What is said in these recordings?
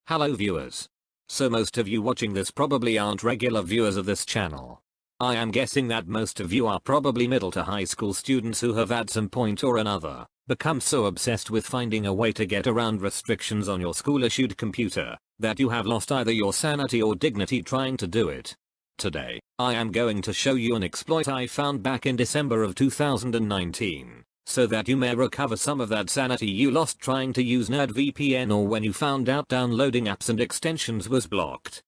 Hello viewers. So most of you watching this probably aren't regular viewers of this channel. I am guessing that most of you are probably middle to high school students who have at some point or another become so obsessed with finding a way to get around restrictions on your school issued computer that you have lost either your sanity or dignity trying to do it. Today, I am going to show you an exploit I found back in December of 2019. So that you may recover some of that sanity you lost trying to use NerdVPN or when you found out downloading apps and extensions was blocked.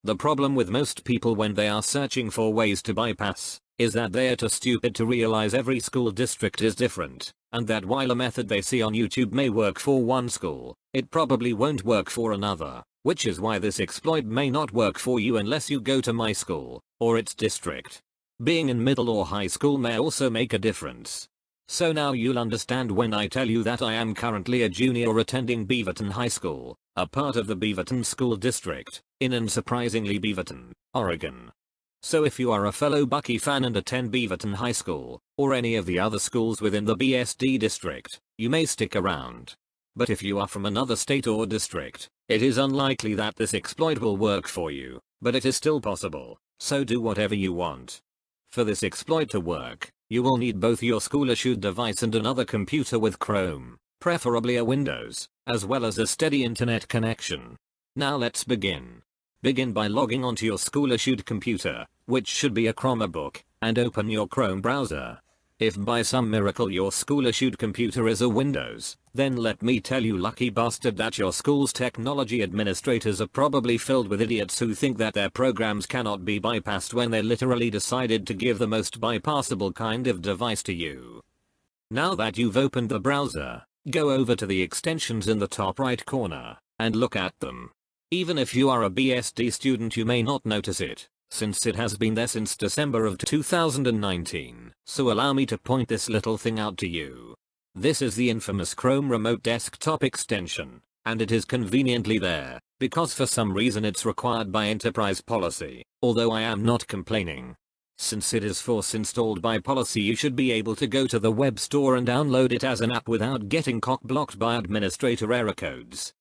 The problem with most people when they are searching for ways to bypass is that they are too stupid to realize every school district is different, and that while a method they see on YouTube may work for one school, it probably won't work for another, which is why this exploit may not work for you unless you go to my school or its district. Being in middle or high school may also make a difference. So now you'll understand when I tell you that I am currently a junior attending Beaverton High School, a part of the Beaverton School District, in unsurprisingly Beaverton, Oregon. So if you are a fellow Bucky fan and attend Beaverton High School, or any of the other schools within the BSD district, you may stick around. But if you are from another state or district, it is unlikely that this exploit will work for you, but it is still possible, so do whatever you want. For this exploit to work, you will need both your school-issued device and another computer with Chrome, preferably a Windows, as well as a steady internet connection. Now let's begin. Begin by logging onto your school-issued computer, which should be a Chromebook, and open your Chrome browser. If by some miracle your school-issued computer is a Windows, then let me tell you lucky bastard that your school's technology administrators are probably filled with idiots who think that their programs cannot be bypassed when they literally decided to give the most bypassable kind of device to you. Now that you've opened the browser, go over to the extensions in the top right corner, and look at them. Even if you are a BSD student you may not notice it, since it has been there since December of 2019, so allow me to point this little thing out to you. This is the infamous Chrome Remote Desktop extension, and it is conveniently there, because for some reason it's required by enterprise policy, although I am not complaining. Since it is force installed by policy you should be able to go to the web store and download it as an app without getting cock-blocked by administrator error codes.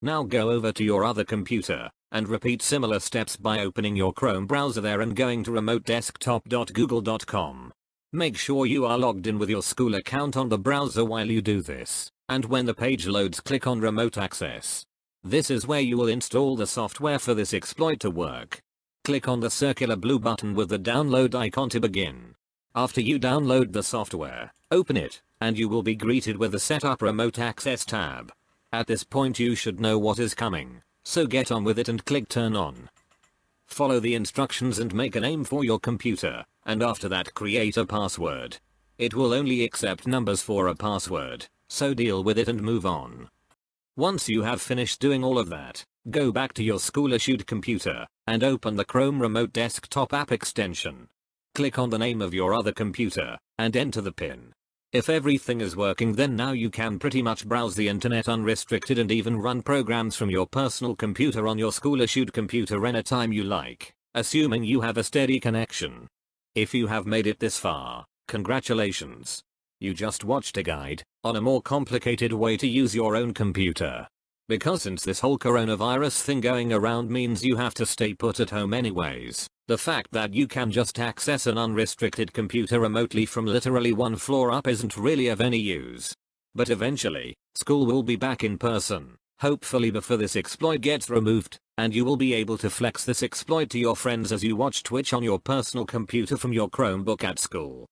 Now go over to your other computer, and repeat similar steps by opening your Chrome browser there and going to remotedesktop.google.com. Make sure you are logged in with your school account on the browser while you do this, and when the page loads click on Remote Access. This is where you will install the software for this exploit to work. Click on the circular blue button with the download icon to begin. After you download the software, open it, and you will be greeted with the Setup Remote Access tab. At this point you should know what is coming, so get on with it and click Turn On. Follow the instructions and make a name for your computer, and after that create a password. It will only accept numbers for a password, so deal with it and move on. Once you have finished doing all of that, go back to your school-issued computer, and open the Chrome Remote Desktop app extension. Click on the name of your other computer, and enter the PIN. If everything is working then now you can pretty much browse the internet unrestricted and even run programs from your personal computer on your school-issued computer anytime you like, assuming you have a steady connection. If you have made it this far, congratulations. You just watched a guide on a more complicated way to use your own computer. Because since this whole coronavirus thing going around means you have to stay put at home anyways, the fact that you can just access an unrestricted computer remotely from literally one floor up isn't really of any use. But eventually, school will be back in person, hopefully before this exploit gets removed, and you will be able to flex this exploit to your friends as you watch Twitch on your personal computer from your Chromebook at school.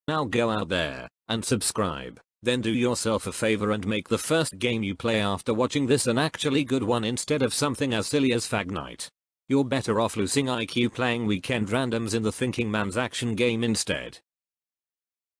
Now go out there and subscribe. Then do yourself a favor and make the first game you play after watching this an actually good one instead of something as silly as Fag Night. You're better off losing IQ playing Weekend Randoms in the Thinking Man's action game instead.